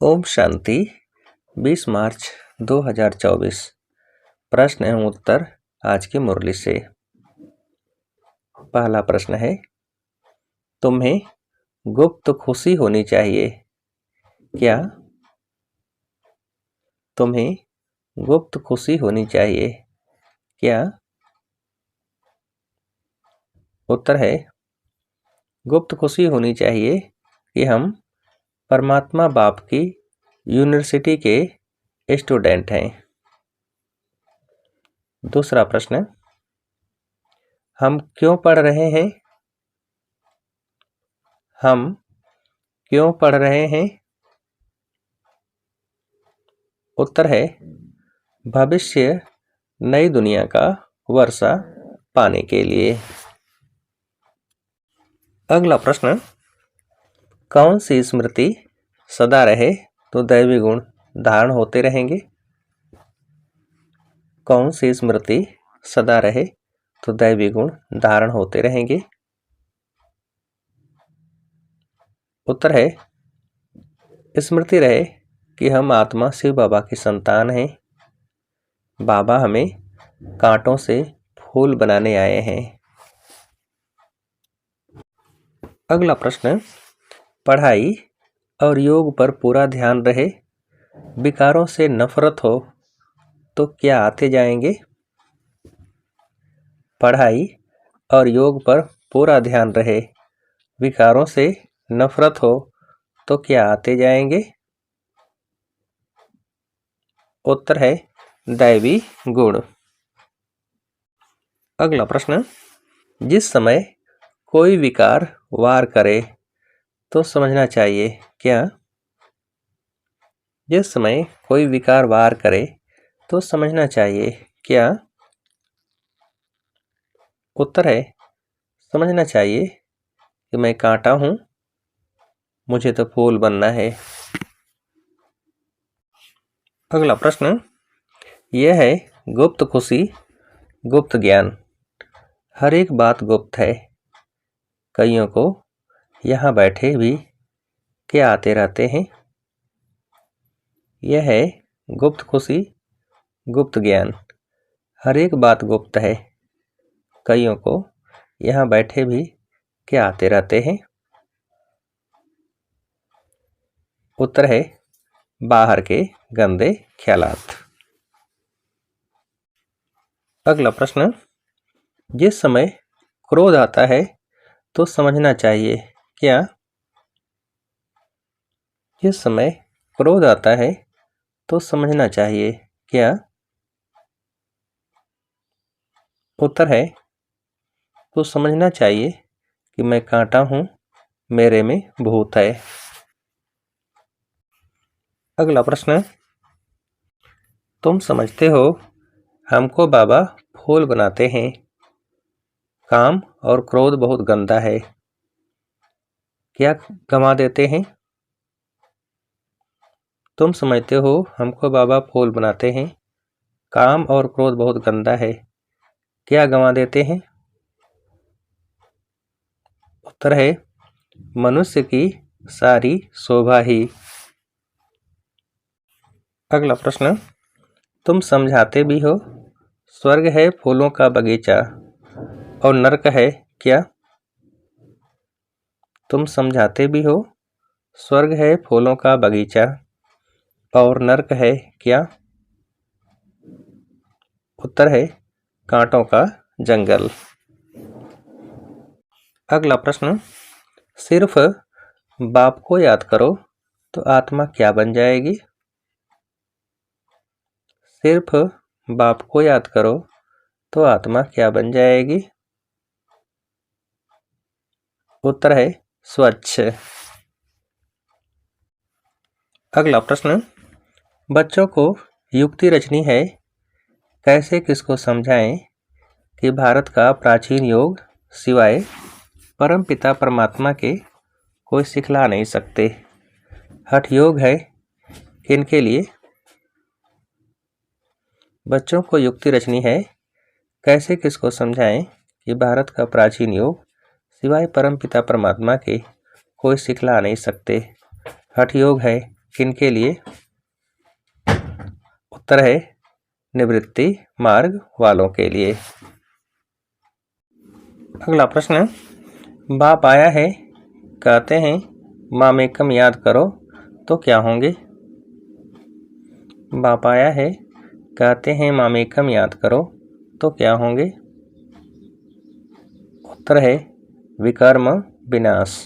ओम शांति। 20 मार्च 2024। प्रश्न एवं उत्तर आज की मुरली से। पहला प्रश्न है, तुम्हें गुप्त खुशी होनी चाहिए क्या? तुम्हें गुप्त खुशी होनी चाहिए क्या? उत्तर है, गुप्त खुशी होनी चाहिए कि हम परमात्मा बाप की यूनिवर्सिटी के स्टूडेंट हैं। दूसरा प्रश्न, हम क्यों पढ़ रहे हैं? हम क्यों पढ़ रहे हैं? उत्तर है, भविष्य नई दुनिया का वर्षा पाने के लिए। अगला प्रश्न, कौन सी स्मृति सदा रहे तो दैवी गुण धारण होते रहेंगे? कौन सी स्मृति सदा रहे तो दैवी गुण धारण होते रहेंगे? उत्तर है, स्मृति रहे कि हम आत्मा शिव बाबा की संतान हैं। बाबा हमें कांटों से फूल बनाने आए हैं। अगला प्रश्न, पढ़ाई और योग पर पूरा ध्यान रहे, विकारों से नफरत हो तो क्या आते जाएंगे? पढ़ाई और योग पर पूरा ध्यान रहे, विकारों से नफरत हो तो क्या आते जाएंगे? उत्तर है, दैवी गुण। अगला प्रश्न, जिस समय कोई विकार वार करे तो समझना चाहिए क्या? जिस समय कोई विकार वार करे तो समझना चाहिए क्या? उत्तर है, समझना चाहिए कि मैं कांटा हूं, मुझे तो फूल बनना है। अगला प्रश्न, यह है गुप्त खुशी, गुप्त ज्ञान। हर एक बात गुप्त है। कईयों को यहाँ बैठे भी क्या आते रहते हैं। यह है गुप्त खुशी, गुप्त ज्ञान। हर एक बात गुप्त है। कईयों को यहाँ बैठे भी क्या आते रहते हैं। उत्तर है, बाहर के गंदे ख्यालात। अगला प्रश्न, जिस समय क्रोध आता है तो समझना चाहिए क्या? जिस समय क्रोध आता है तो समझना चाहिए क्या? उत्तर है, तो समझना चाहिए कि मैं कांटा हूं, मेरे में भूत है। अगला प्रश्न, तुम समझते हो हमको बाबा फूल बनाते हैं। काम और क्रोध बहुत गंदा है, क्या गंवा देते हैं? तुम समझते हो हमको बाबा फूल बनाते हैं। काम और क्रोध बहुत गंदा है, क्या गंवा देते हैं? उत्तर है, मनुष्य की सारी शोभा ही। अगला प्रश्न, तुम समझाते भी हो स्वर्ग है फूलों का बगीचा और नरक है क्या? तुम समझाते भी हो स्वर्ग है फूलों का बगीचा और नरक है क्या? उत्तर है, कांटों का जंगल। अगला प्रश्न, सिर्फ बाप को याद करो तो आत्मा क्या बन जाएगी? सिर्फ बाप को याद करो तो आत्मा क्या बन जाएगी? उत्तर है, स्वच्छ। अगला प्रश्न, बच्चों को युक्ति रचनी है, कैसे किसको समझाएं कि भारत का प्राचीन योग सिवाय परमपिता परमात्मा के कोई सिखला नहीं सकते। हठ योग है किनके लिए? बच्चों को युक्ति रचनी है, कैसे किसको समझाएं कि भारत का प्राचीन योग सिवाय परमपिता परमात्मा के कोई सिखला नहीं सकते। हठ योग है किनके लिए? उत्तर है निवृत्ति मार्ग वालों के लिए। अगला प्रश्न, बाप आया है कहते हैं मामेकम याद करो तो क्या होंगे? बाप आया है कहते हैं मामेकम याद करो तो क्या होंगे? उत्तर है विकर्म विनाश।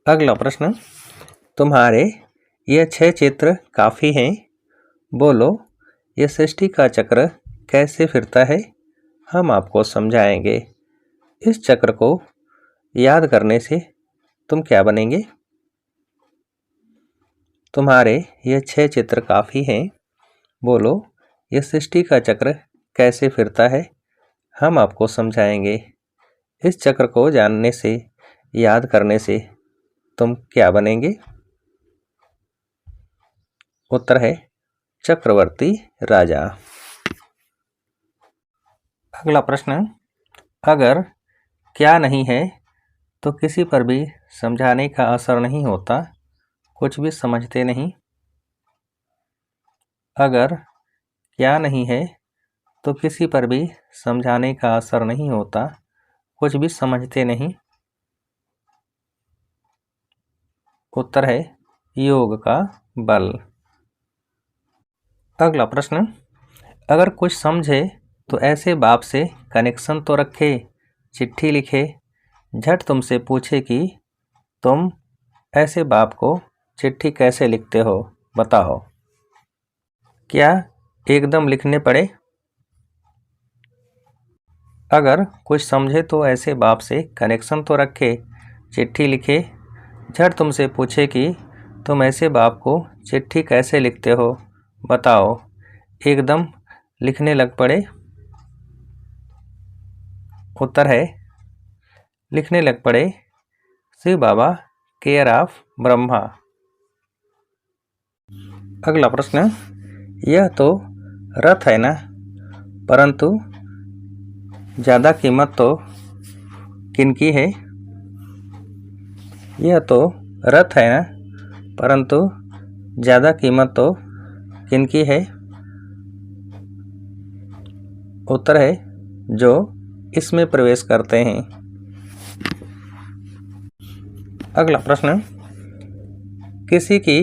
अगला प्रश्न, तुम्हारे ये 6 चित्र काफी हैं, बोलो ये सृष्टि का चक्र कैसे फिरता है? हम आपको समझाएंगे। इस चक्र को याद करने से तुम क्या बनेंगे? तुम्हारे ये 6 चित्र काफी हैं, बोलो ये सृष्टि का चक्र कैसे फिरता है? हम आपको समझाएंगे। इस चक्र को जानने से, याद करने से तुम क्या बनेंगे? उत्तर है चक्रवर्ती राजा। अगला प्रश्न, अगर क्या नहीं है तो किसी पर भी समझाने का असर नहीं होता, कुछ भी समझते नहीं। अगर क्या नहीं है तो किसी पर भी समझाने का असर नहीं होता, कुछ भी समझते नहीं। उत्तर है योग का बल। अगला प्रश्न, अगर कुछ समझे तो ऐसे बाप से कनेक्शन तो रखे, चिट्ठी लिखे, झट तुमसे पूछे कि तुम ऐसे बाप को चिट्ठी कैसे लिखते हो, बताओ। क्या एकदम लिखने पड़े? अगर कुछ समझे तो ऐसे बाप से कनेक्शन तो रखे, चिट्ठी लिखे, झट तुमसे पूछे कि तुम ऐसे बाप को चिट्ठी कैसे लिखते हो, बताओ। एकदम लिखने लग पड़े। उत्तर है लिखने लग पड़े शिव बाबा केयर ऑफ ब्रह्मा। अगला प्रश्न, यह तो रथ है ना, परंतु ज़्यादा कीमत तो किनकी है? यह तो रथ है ना, परंतु ज़्यादा कीमत तो किनकी है? उत्तर है जो इसमें प्रवेश करते हैं। अगला प्रश्न, किसी की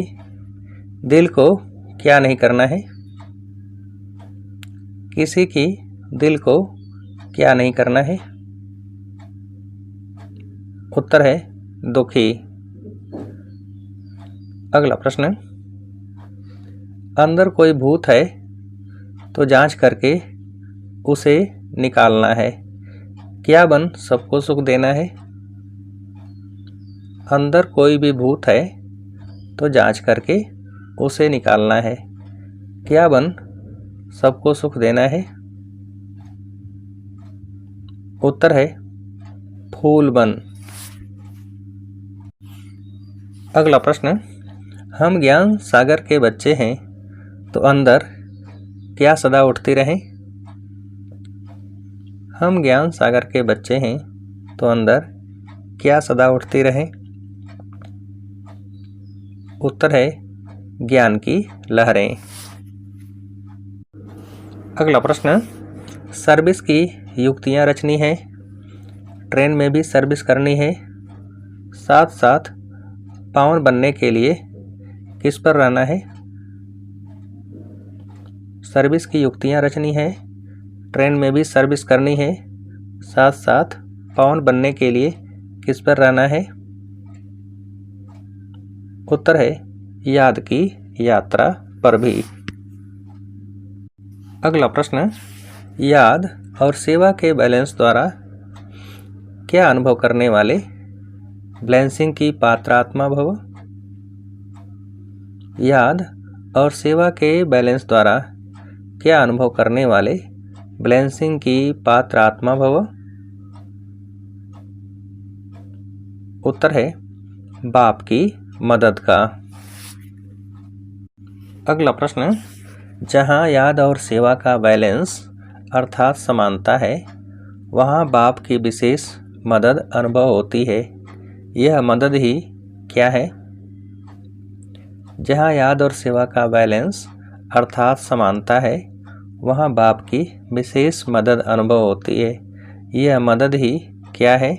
दिल को क्या नहीं करना है? किसी की दिल को क्या नहीं करना है? उत्तर है दुखी। अगला प्रश्न, अंदर कोई भूत है तो जांच करके उसे निकालना है, क्या बन सबको सुख देना है? अंदर कोई भी भूत है तो जांच करके उसे निकालना है, क्या बन सबको सुख देना है? उत्तर है फूल बन। अगला प्रश्न, हम ज्ञान सागर के बच्चे हैं तो अंदर क्या सदा उठती रहें? हम ज्ञान सागर के बच्चे हैं तो अंदर क्या सदा उठती रहें? उत्तर है ज्ञान की लहरें। अगला प्रश्न, सर्विस की युक्तियां रचनी है, ट्रेन में भी सर्विस करनी है, साथ साथ पावन बनने के लिए किस पर रहना है? सर्विस की युक्तियां रचनी है, ट्रेन में भी सर्विस करनी है, साथ साथ पावन बनने के लिए किस पर रहना है? उत्तर है याद की यात्रा पर भी। अगला प्रश्न, याद और सेवा के बैलेंस द्वारा क्या अनुभव करने वाले ब्लेंसिंग की पात्रात्मा भव? याद और सेवा के बैलेंस द्वारा क्या अनुभव करने वाले ब्लेंसिंग की पात्रात्मा भव? उत्तर है बाप की मदद का। अगला प्रश्न, जहाँ याद और सेवा का बैलेंस अर्थात समानता है, वहाँ बाप की विशेष मदद अनुभव होती है, यह मदद ही क्या है? जहाँ याद और सेवा का बैलेंस अर्थात समानता है, वहाँ बाप की विशेष मदद अनुभव होती है। यह मदद ही क्या है?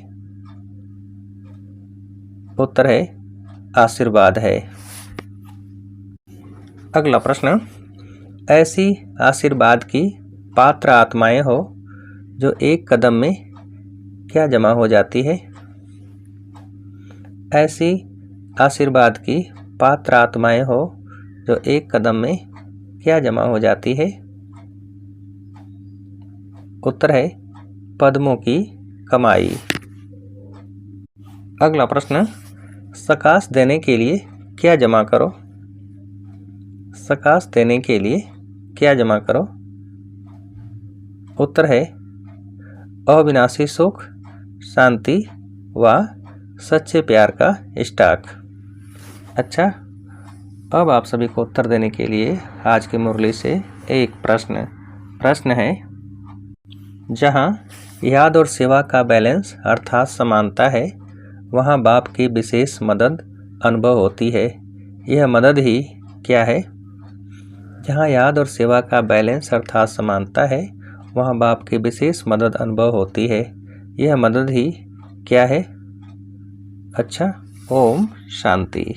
उत्तर है आशीर्वाद है। अगला प्रश्न, ऐसी आशीर्वाद की पात्र आत्माएं हो जो एक कदम में क्या जमा हो जाती है? ऐसी आशीर्वाद की पात्र आत्माएं हो जो एक कदम में क्या जमा हो जाती है? उत्तर है पद्मों की कमाई। अगला प्रश्न, सकाश देने के लिए क्या जमा करो? सकाश देने के लिए क्या जमा करो? उत्तर है अविनाशी सुख, शांति व सच्चे प्यार का स्टॉक। अच्छा, अब आप सभी को उत्तर देने के लिए आज की मुरली से एक प्रश्न है, जहाँ याद और सेवा का बैलेंस अर्थात समानता है, वहाँ बाप की विशेष मदद अनुभव होती है। यह मदद ही क्या है? जहाँ याद और सेवा का बैलेंस अर्थात समानता है, वहाँ बाप की विशेष मदद अनुभव होती है। यह मदद ही क्या है? अच्छा, ओम शांति।